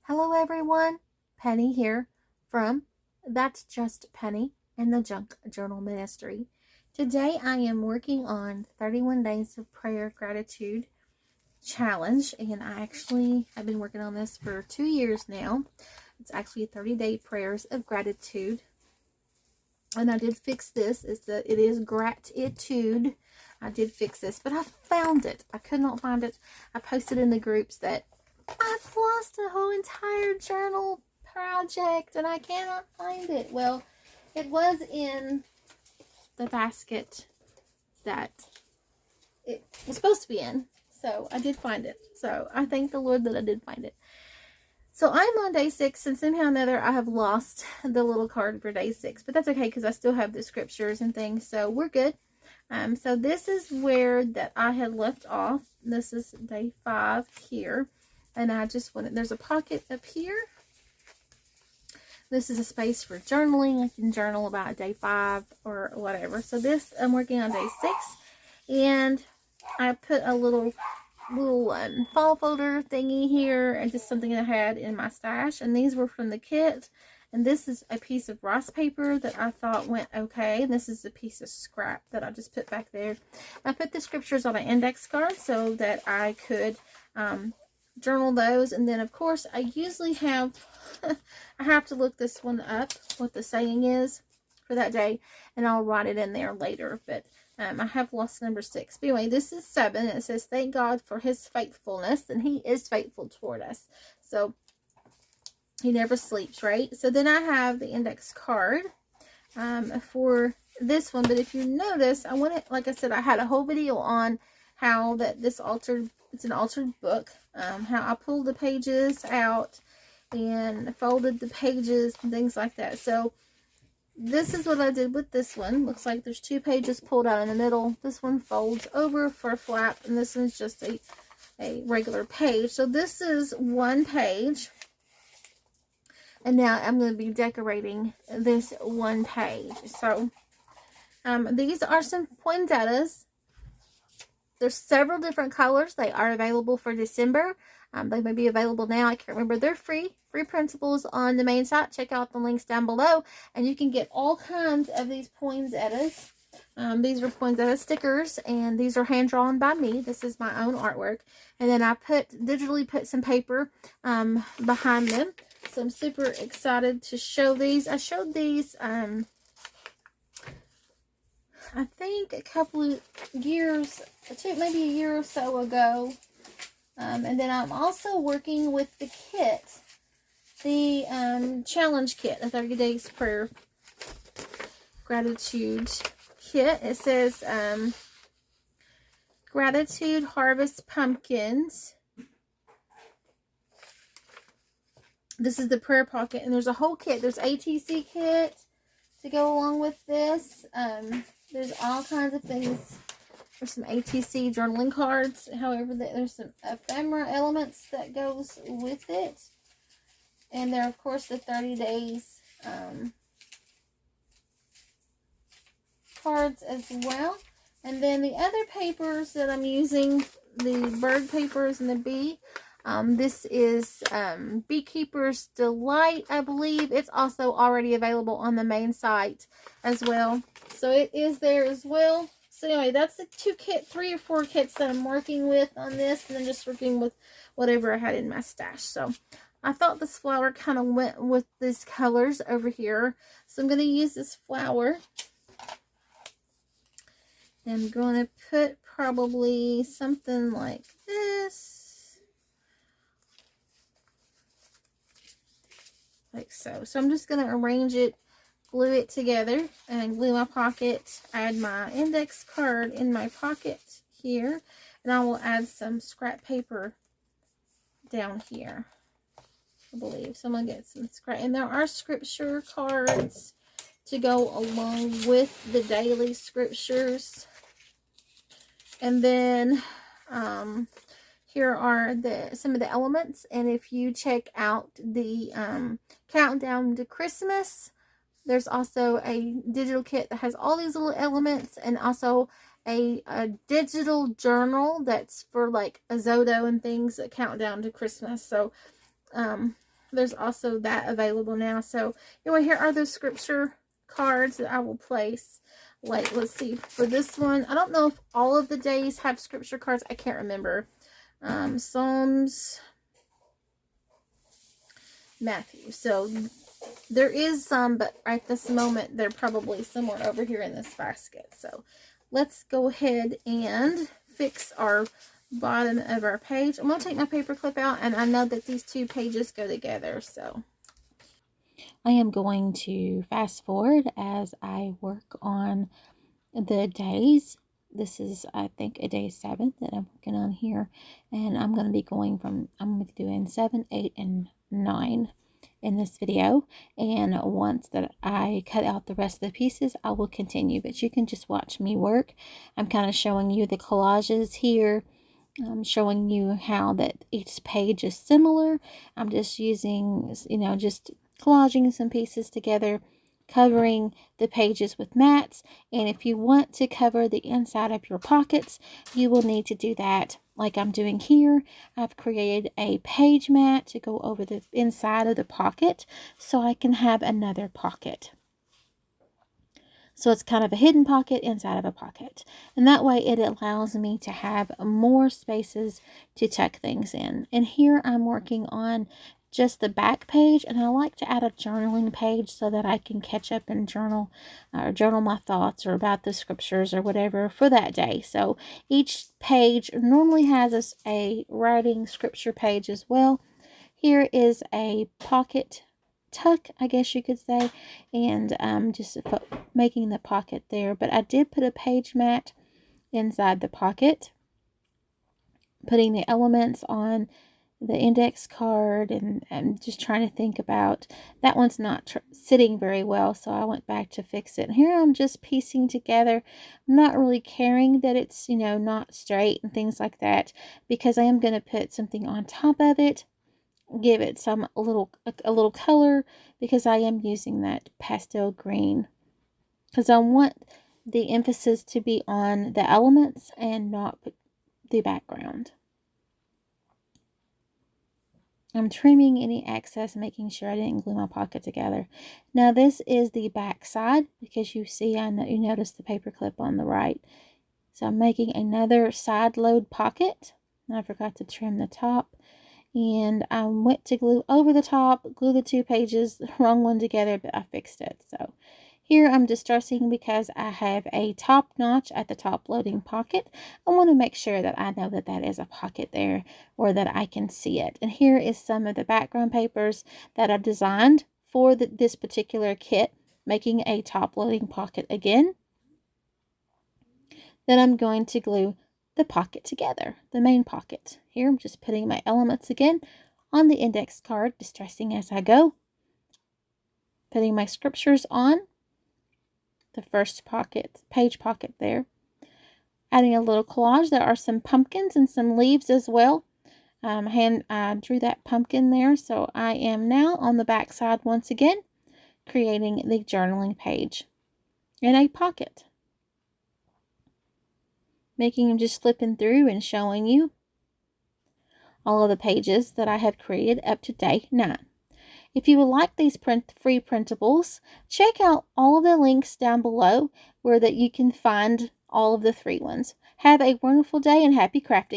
Hello everyone, Penny here from That's Just Penny and the Junk Journal Ministry. Today I am working on 31 Days of Prayer Gratitude Challenge, and I actually have been working on this for 2 years now. It's actually 30-day prayers of gratitude, and I did fix this. It is gratitude. I did fix this, but I found it. I could not find it. I posted in the groups that I've lost a whole entire journal project and I cannot find it. Well, it was in the basket that it was supposed to be in. So I did find it. So I thank the Lord that I did find it. So I'm on day 6, and somehow or another I have lost the little card for day 6. But that's okay because I still have the scriptures and things. So we're good. So this is where that I had left off. This is day 5 here. And I just wanted, there's a pocket up here. This is a space for journaling. I can journal about day 5 or whatever. So this, I'm working on day 6. And I put a little file folder thingy here. And just something I had in my stash. And these were from the kit. And this is a piece of rice paper that I thought went okay. And this is a piece of scrap that I just put back there. I put the scriptures on an index card so that I could journal those. And then of course I usually have I have to look this one up, what the saying is for that day, and I'll write it in there later. But I have lost number 6. But anyway, this is 7. It says thank God for his faithfulness, and he is faithful toward us. So he never sleeps, right? So then I have the index card for this one. But if you notice, I wanted, like I said, I had a whole video on how that this altered, it's an altered book, how I pulled the pages out and folded the pages and things like that. So this is what I did with this one. Looks like there's 2 pages pulled out in the middle. This one folds over for a flap, and this one's just a regular page. So this is 1 page. And now I'm going to be decorating this 1 page. So these are some poinsettias. There's several different colors. They are available for December. They may be available now. I can't remember. They're free printables on the main site. Check out the links down below. And you can get all kinds of these poinsettias. These are poinsettia stickers, and these are hand drawn by me. This is my own artwork. And then I digitally put some paper behind them. So I'm super excited to show these. I showed these I think a couple of years, maybe a year or so ago. And then I'm also working with the kit, the challenge kit, a 30 days prayer gratitude kit. It says gratitude harvest pumpkins. This is the prayer pocket, and there's a whole kit. There's ATC kit to go along with this. There's all kinds of things. There's some ATC journaling cards. However, there's some ephemera elements that goes with it. And there, of course, the 30 days cards as well. And then the other papers that I'm using, the bird papers and the bee. This is Beekeeper's Delight, I believe. It's also already available on the main site as well. So it is there as well. So anyway, that's the 3 or 4 kits that I'm working with on this. And then just working with whatever I had in my stash. So I thought this flower kind of went with these colors over here. So I'm going to use this flower. I'm going to put probably something like this. Like so. So I'm just going to arrange it, glue it together, and glue my pocket. Add my index card in my pocket here. And I will add some scrap paper down here, I believe. So I'm going to get some scrap. And there are scripture cards to go along with the daily scriptures. And then here are some of the elements. And if you check out the countdown to Christmas, there's also a digital kit that has all these little elements, and also a digital journal that's for like Azoto and things that count down to Christmas. So there's also that available now. So anyway, here are the scripture cards that I will place. Like, let's see, for this one, I don't know if all of the days have scripture cards. I can't remember. Psalms, Matthew. So there is some, but at this moment, they're probably somewhere over here in this basket. So let's go ahead and fix our bottom of our page. I'm going to take my paper clip out, and I know that these two pages go together. So I am going to fast forward as I work on the days. This is, I think, a day 7 that I'm working on here, and I'm going to be going from, I'm going to be doing 7, 8, and 9 in this video, and once that I cut out the rest of the pieces, I will continue, but you can just watch me work. I'm kind of showing you the collages here. I'm showing you how that each page is similar. I'm just using, you know, just collaging some pieces together, covering the pages with mats. And if you want to cover the inside of your pockets, you will need to do that like I'm doing here. I've created a page mat to go over the inside of the pocket so I can have another pocket. So it's kind of a hidden pocket inside of a pocket. And that way it allows me to have more spaces to tuck things in. And here I'm working on just the back page, and I like to add a journaling page so that I can catch up and journal my thoughts or about the scriptures or whatever for that day. So each page normally has a writing scripture page as well. Here is a pocket tuck, I guess you could say, and just making the pocket there. But I did put a page mat inside the pocket, putting the elements on the index card, and I'm just trying to think about that one's not sitting very well, so I went back to fix it. Here I'm just piecing together. I'm not really caring that it's, you know, not straight and things like that, because I am going to put something on top of it, give it a little color, because I am using that pastel green, because I want the emphasis to be on the elements and not the background. I'm trimming any excess, making sure I didn't glue my pocket together. Now this is the back side, because you see, I know you notice the paper clip on the right. So I'm making another side load pocket. I forgot to trim the top, and I went to glue over the top, glue the two pages, the wrong one together, but I fixed it. So here I'm distressing because I have a top notch at the top loading pocket. I want to make sure that I know that that is a pocket there, or that I can see it. And here is some of the background papers that I've designed for this particular kit, making a top loading pocket again. Then I'm going to glue the pocket together, the main pocket. Here I'm just putting my elements again on the index card, distressing as I go. Putting my scriptures on the first pocket, page pocket there. Adding a little collage. There are some pumpkins and some leaves as well. I drew that pumpkin there, so I am now on the back side once again, creating the journaling page in a pocket. Just flipping through and showing you all of the pages that I have created up to day 9. If you would like these free printables, check out all of the links down below where that you can find all of the free ones. Have a wonderful day and happy crafting.